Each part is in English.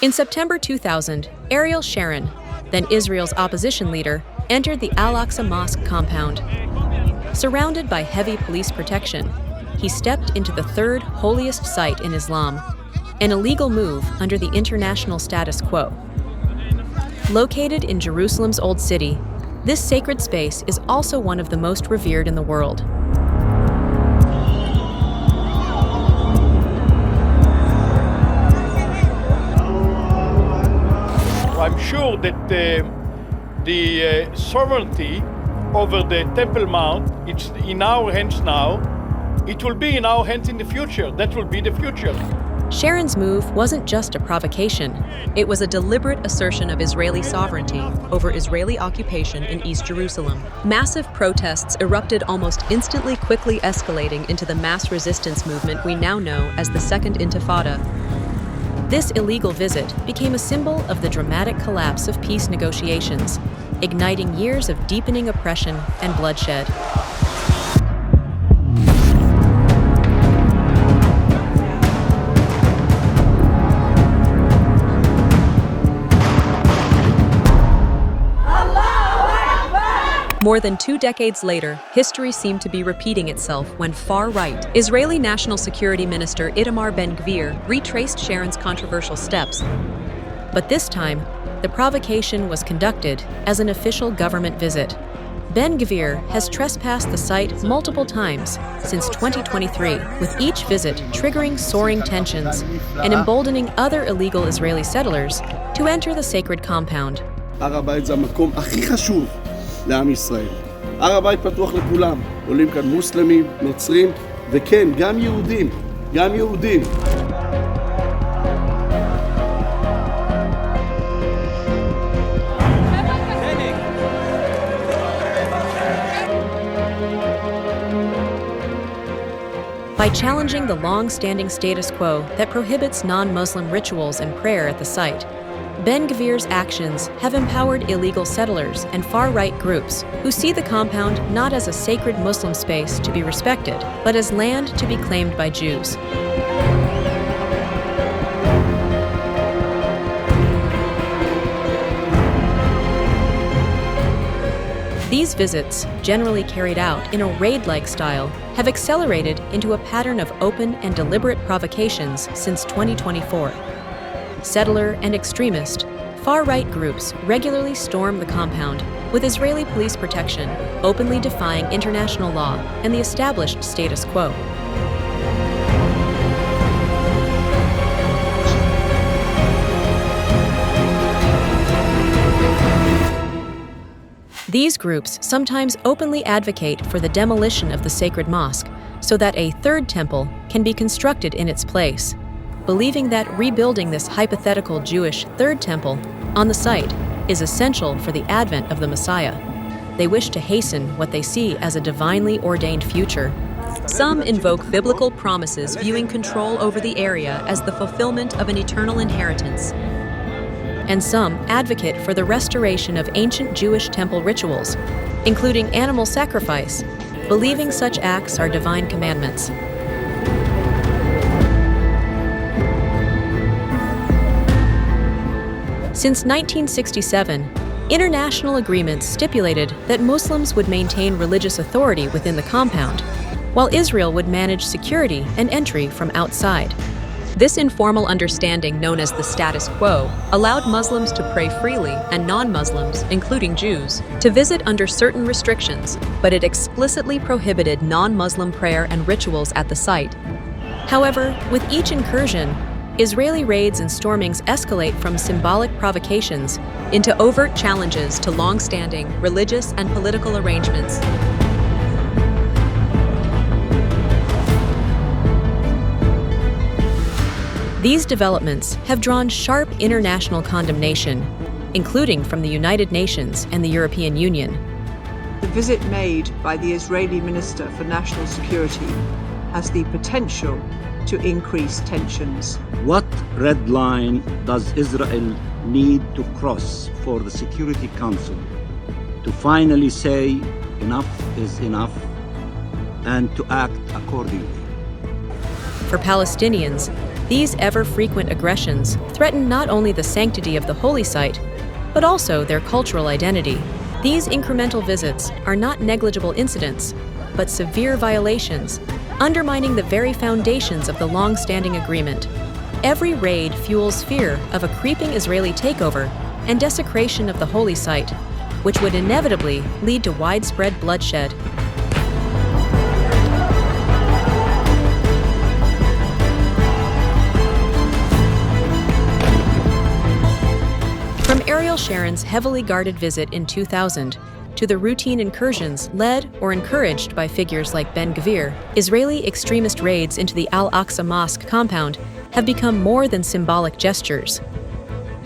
In September 2000, Ariel Sharon, then Israel's opposition leader, entered the Al-Aqsa Mosque compound. Surrounded by heavy police protection, he stepped into the third holiest site in Islam, an illegal move under the international status quo. Located in Jerusalem's Old City, this sacred space is also one of the most revered in the world. I'm sure that the sovereignty over the Temple Mount, it's in our hands now. It will be in our hands in the future. That will be the future. Sharon's move wasn't just a provocation. It was a deliberate assertion of Israeli sovereignty over Israeli occupation in East Jerusalem. Massive protests erupted almost instantly, quickly escalating into the mass resistance movement we now know as the Second Intifada. This illegal visit became a symbol of the dramatic collapse of peace negotiations, igniting years of deepening oppression and bloodshed. More than 2 decades later, history seemed to be repeating itself when far-right Israeli National Security Minister Itamar Ben-Gvir retraced Sharon's controversial steps. But this time, the provocation was conducted as an official government visit. Ben-Gvir has trespassed the site multiple times since 2023, with each visit triggering soaring tensions and emboldening other illegal Israeli settlers to enter the sacred compound. לעם ישראל. הר הבית פתוח לכולם. עולים כאן מוסלמים, נוצרים, וכן, גם יהודים. גם יהודים. By challenging the long-standing status quo that prohibits non-Muslim rituals and prayer at the site, Ben-Gvir's actions have empowered illegal settlers and far-right groups who see the compound not as a sacred Muslim space to be respected, but as land to be claimed by Jews. These visits, generally carried out in a raid-like style, have accelerated into a pattern of open and deliberate provocations since 2024. Settler and extremist, far-right groups regularly storm the compound, with Israeli police protection, openly defying international law and the established status quo. These groups sometimes openly advocate for the demolition of the sacred mosque so that a third temple can be constructed in its place, believing that rebuilding this hypothetical Jewish third temple on the site is essential for the advent of the Messiah. They wish to hasten what they see as a divinely ordained future. Some invoke biblical promises viewing control over the area as the fulfillment of an eternal inheritance. And some advocate for the restoration of ancient Jewish temple rituals, including animal sacrifice, believing such acts are divine commandments. Since 1967, international agreements stipulated that Muslims would maintain religious authority within the compound, while Israel would manage security and entry from outside. This informal understanding, known as the status quo, allowed Muslims to pray freely and non-Muslims, including Jews, to visit under certain restrictions, but it explicitly prohibited non-Muslim prayer and rituals at the site. However, with each incursion, Israeli raids and stormings escalate from symbolic provocations into overt challenges to long-standing religious and political arrangements. These developments have drawn sharp international condemnation, including from the United Nations and the European Union. The visit made by the Israeli Minister for National Security has the potential to increase tensions. What red line does Israel need to cross for the Security Council to finally say enough is enough and to act accordingly? For Palestinians, these ever-frequent aggressions threaten not only the sanctity of the holy site, but also their cultural identity. These incremental visits are not negligible incidents, but severe violations, undermining the very foundations of the long-standing agreement. Every raid fuels fear of a creeping Israeli takeover and desecration of the holy site, which would inevitably lead to widespread bloodshed. From Ariel Sharon's heavily guarded visit in 2000 to the routine incursions led or encouraged by figures like Ben-Gvir, Israeli extremist raids into the Al-Aqsa Mosque compound have become more than symbolic gestures.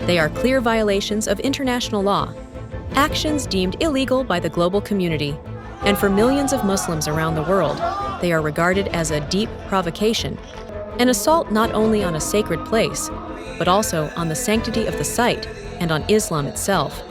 They are clear violations of international law, actions deemed illegal by the global community, and for millions of Muslims around the world, they are regarded as a deep provocation, an assault not only on a sacred place, but also on the sanctity of the site and on Islam itself.